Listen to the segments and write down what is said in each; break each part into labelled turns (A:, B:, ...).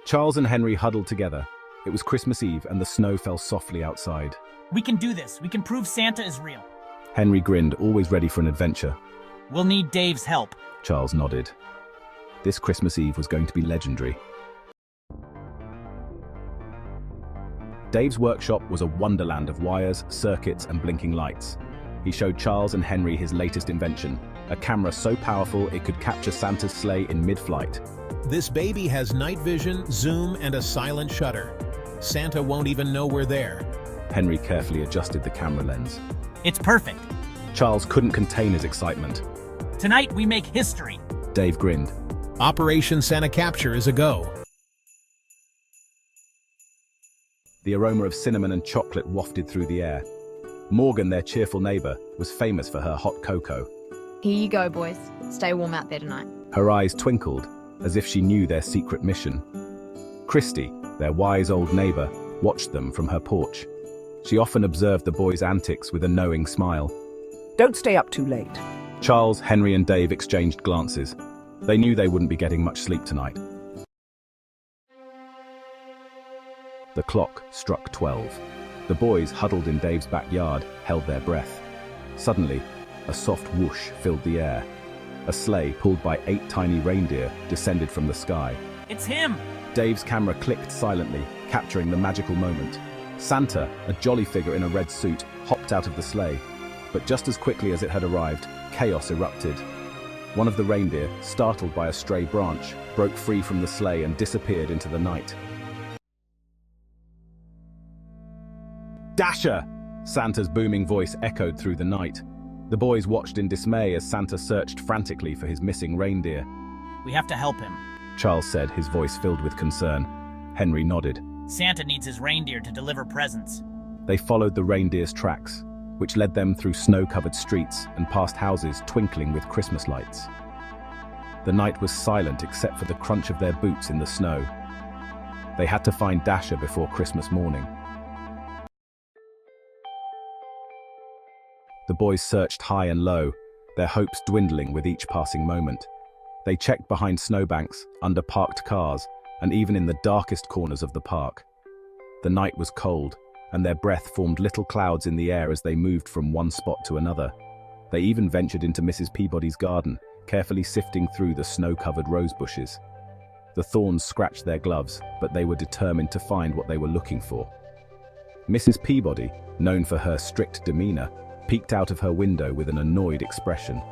A: Charles and Henry huddled together. It was Christmas Eve and the snow fell softly outside.
B: We can do this. We can prove Santa is real.
A: Henry grinned, always ready for an adventure.
B: We'll need Dave's help.
A: Charles nodded. This Christmas Eve was going to be legendary. Dave's workshop was a wonderland of wires, circuits, and blinking lights. He showed Charles and Henry his latest invention, a camera so powerful it could capture Santa's sleigh in mid-flight.
C: This baby has night vision, zoom, and a silent shutter. Santa won't even know we're there.
A: Henry carefully adjusted the camera lens.
B: It's perfect.
A: Charles couldn't contain his excitement.
B: Tonight we make history.
A: Dave grinned.
C: Operation Santa Capture is a go.
A: The aroma of cinnamon and chocolate wafted through the air. Morgan, their cheerful neighbor, was famous for her hot cocoa.
D: Here you go, boys. Stay warm out there tonight.
A: Her eyes twinkled, as if she knew their secret mission. Christy, their wise old neighbor, watched them from her porch. She often observed the boys' antics with a knowing smile.
E: Don't stay up too late.
A: Charles, Henry, and Dave exchanged glances. They knew they wouldn't be getting much sleep tonight. The clock struck 12. The boys, huddled in Dave's backyard, held their breath. Suddenly, a soft whoosh filled the air. A sleigh, pulled by 8 tiny reindeer, descended from the sky.
B: It's him!
A: Dave's camera clicked silently, capturing the magical moment. Santa, a jolly figure in a red suit, hopped out of the sleigh. But just as quickly as it had arrived, chaos erupted. One of the reindeer, startled by a stray branch, broke free from the sleigh and disappeared into the night. Dasher! Santa's booming voice echoed through the night. The boys watched in dismay as Santa searched frantically for his missing reindeer.
B: We have to help him.
A: Charles said, his voice filled with concern. Henry nodded.
B: Santa needs his reindeer to deliver presents.
A: They followed the reindeer's tracks, which led them through snow-covered streets and past houses twinkling with Christmas lights. The night was silent except for the crunch of their boots in the snow. They had to find Dasher before Christmas morning. The boys searched high and low, their hopes dwindling with each passing moment. They checked behind snowbanks, under parked cars, and even in the darkest corners of the park. The night was cold, and their breath formed little clouds in the air as they moved from one spot to another. They even ventured into Mrs. Peabody's garden, carefully sifting through the snow-covered rose bushes. The thorns scratched their gloves, but they were determined to find what they were looking for. Mrs. Peabody, known for her strict demeanor, peeked out of her window with an annoyed expression.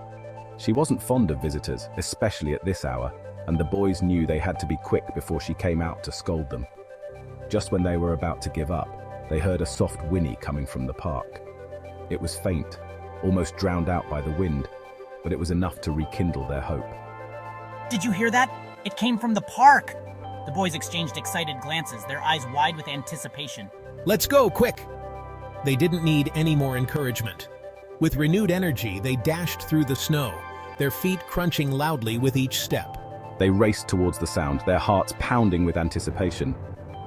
A: She wasn't fond of visitors, especially at this hour, and the boys knew they had to be quick before she came out to scold them. Just when they were about to give up, they heard a soft whinny coming from the park. It was faint, almost drowned out by the wind, but it was enough to rekindle their hope.
B: Did you hear that? It came from the park! The boys exchanged excited glances, their eyes wide with anticipation.
C: Let's go, quick! They didn't need any more encouragement. With renewed energy, they dashed through the snow, their feet crunching loudly with each step.
A: They raced towards the sound, their hearts pounding with anticipation.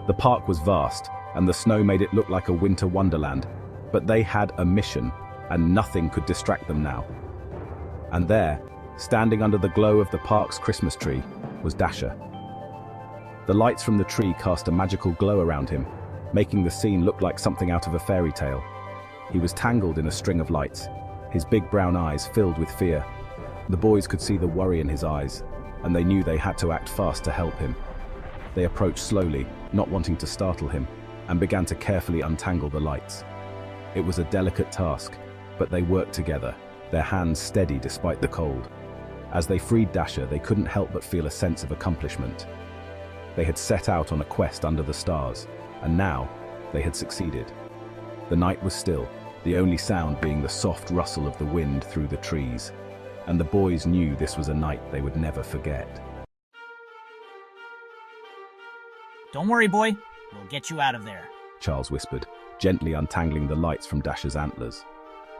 A: The park was vast, and the snow made it look like a winter wonderland. But they had a mission, and nothing could distract them now. And there, standing under the glow of the park's Christmas tree, was Dasher. The lights from the tree cast a magical glow around him, making the scene look like something out of a fairy tale. He was tangled in a string of lights, his big brown eyes filled with fear. The boys could see the worry in his eyes, and they knew they had to act fast to help him. They approached slowly, not wanting to startle him, and began to carefully untangle the lights. It was a delicate task, but they worked together, their hands steady despite the cold. As they freed Dasher, they couldn't help but feel a sense of accomplishment. They had set out on a quest under the stars, and now they had succeeded. The night was still, the only sound being the soft rustle of the wind through the trees, and the boys knew this was a night they would never forget.
B: Don't worry, boy. We'll get you out of there.
A: Charles whispered, gently untangling the lights from Dasher's antlers.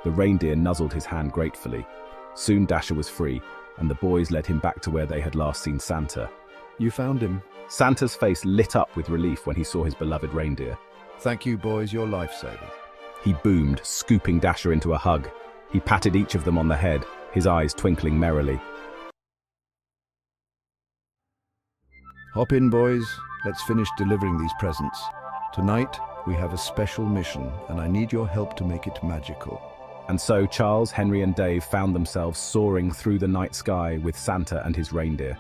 A: The reindeer nuzzled his hand gratefully. Soon Dasher was free, and the boys led him back to where they had last seen Santa.
F: You found him.
A: Santa's face lit up with relief when he saw his beloved reindeer.
F: Thank you, boys, you're lifesavers.
A: He boomed, scooping Dasher into a hug. He patted each of them on the head, his eyes twinkling merrily.
F: Hop in, boys. let's finish delivering these presents. Tonight, we have a special mission, and I need your help to make it magical.
A: And so Charles, Henry, and Dave found themselves soaring through the night sky with Santa and his reindeer.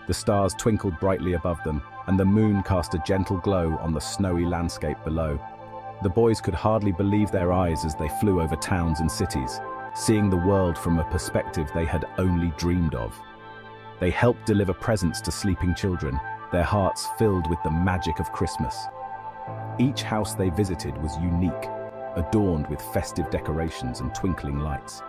A: The stars twinkled brightly above them, and the moon cast a gentle glow on the snowy landscape below. The boys could hardly believe their eyes as they flew over towns and cities, seeing the world from a perspective they had only dreamed of. They helped deliver presents to sleeping children, their hearts filled with the magic of Christmas. Each house they visited was unique, adorned with festive decorations and twinkling lights.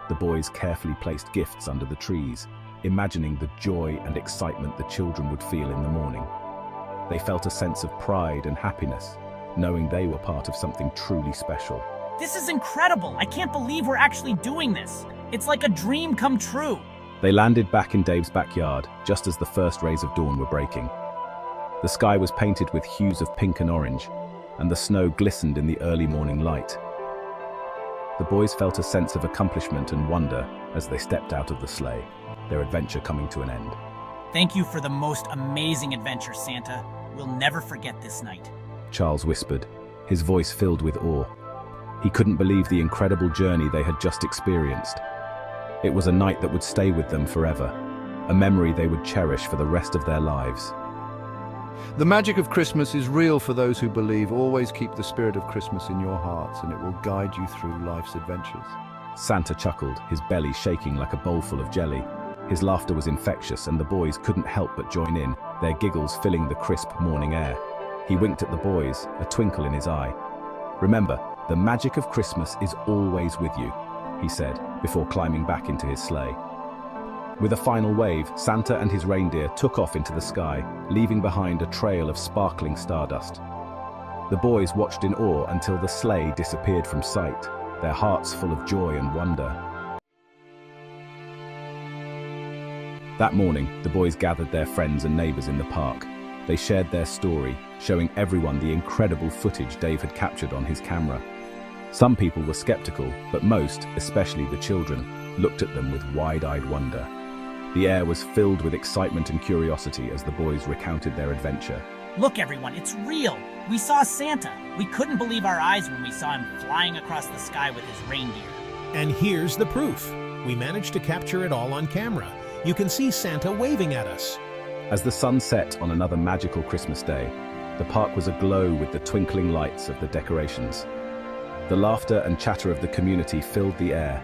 A: The boys carefully placed gifts under the trees, imagining the joy and excitement the children would feel in the morning. They felt a sense of pride and happiness, knowing they were part of something truly special.
B: This is incredible! I can't believe we're actually doing this! It's like a dream come true!
A: They landed back in Dave's backyard, just as the first rays of dawn were breaking. The sky was painted with hues of pink and orange, and the snow glistened in the early morning light. The boys felt a sense of accomplishment and wonder as they stepped out of the sleigh, their adventure coming to an end.
B: Thank you for the most amazing adventure, Santa. We'll never forget this night.
A: Charles whispered, his voice filled with awe. He couldn't believe the incredible journey they had just experienced. It was a night that would stay with them forever, a memory they would cherish for the rest of their lives.
F: The magic of Christmas is real for those who believe. Always keep the spirit of Christmas in your hearts, and it will guide you through life's adventures.
A: Santa chuckled, his belly shaking like a bowlful of jelly. His laughter was infectious, and the boys couldn't help but join in, their giggles filling the crisp morning air. He winked at the boys, a twinkle in his eye. "Remember, the magic of Christmas is always with you," he said, before climbing back into his sleigh. With a final wave, Santa and his reindeer took off into the sky, leaving behind a trail of sparkling stardust. The boys watched in awe until the sleigh disappeared from sight, their hearts full of joy and wonder. That morning, the boys gathered their friends and neighbors in the park. They shared their story, showing everyone the incredible footage Dave had captured on his camera. Some people were skeptical, but most, especially the children, looked at them with wide-eyed wonder. The air was filled with excitement and curiosity as the boys recounted their adventure.
B: Look, everyone, it's real! We saw Santa! We couldn't believe our eyes when we saw him flying across the sky with his reindeer.
C: And here's the proof. We managed to capture it all on camera. You can see Santa waving at us.
A: As the sun set on another magical Christmas day, the park was aglow with the twinkling lights of the decorations. The laughter and chatter of the community filled the air,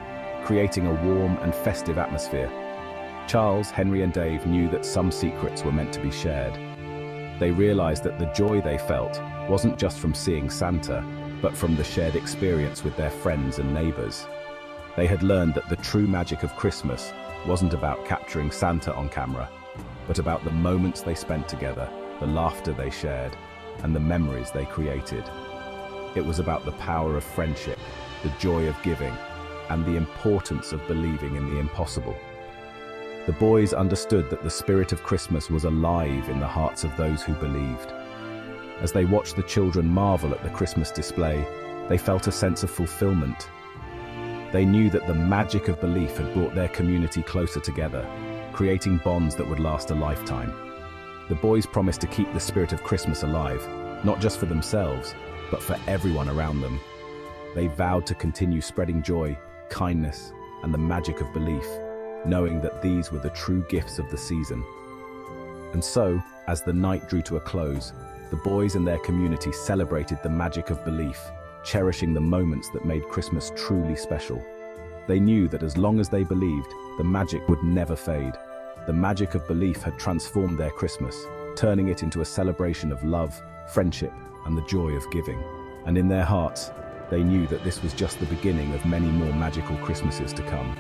A: creating a warm and festive atmosphere. Charles, Henry, and Dave knew that some secrets were meant to be shared. They realized that the joy they felt wasn't just from seeing Santa, but from the shared experience with their friends and neighbors. They had learned that the true magic of Christmas wasn't about capturing Santa on camera, but about the moments they spent together, the laughter they shared, and the memories they created. It was about the power of friendship, the joy of giving, and the importance of believing in the impossible. The boys understood that the spirit of Christmas was alive in the hearts of those who believed. As they watched the children marvel at the Christmas display, they felt a sense of fulfillment. They knew that the magic of belief had brought their community closer together, creating bonds that would last a lifetime. The boys promised to keep the spirit of Christmas alive, not just for themselves, but for everyone around them. They vowed to continue spreading joy, kindness, and the magic of belief, knowing that these were the true gifts of the season. And so, as the night drew to a close, the boys and their community celebrated the magic of belief, cherishing the moments that made Christmas truly special. They knew that as long as they believed, the magic would never fade. The magic of belief had transformed their Christmas, turning it into a celebration of love, friendship, and the joy of giving. And in their hearts, they knew that this was just the beginning of many more magical Christmases to come.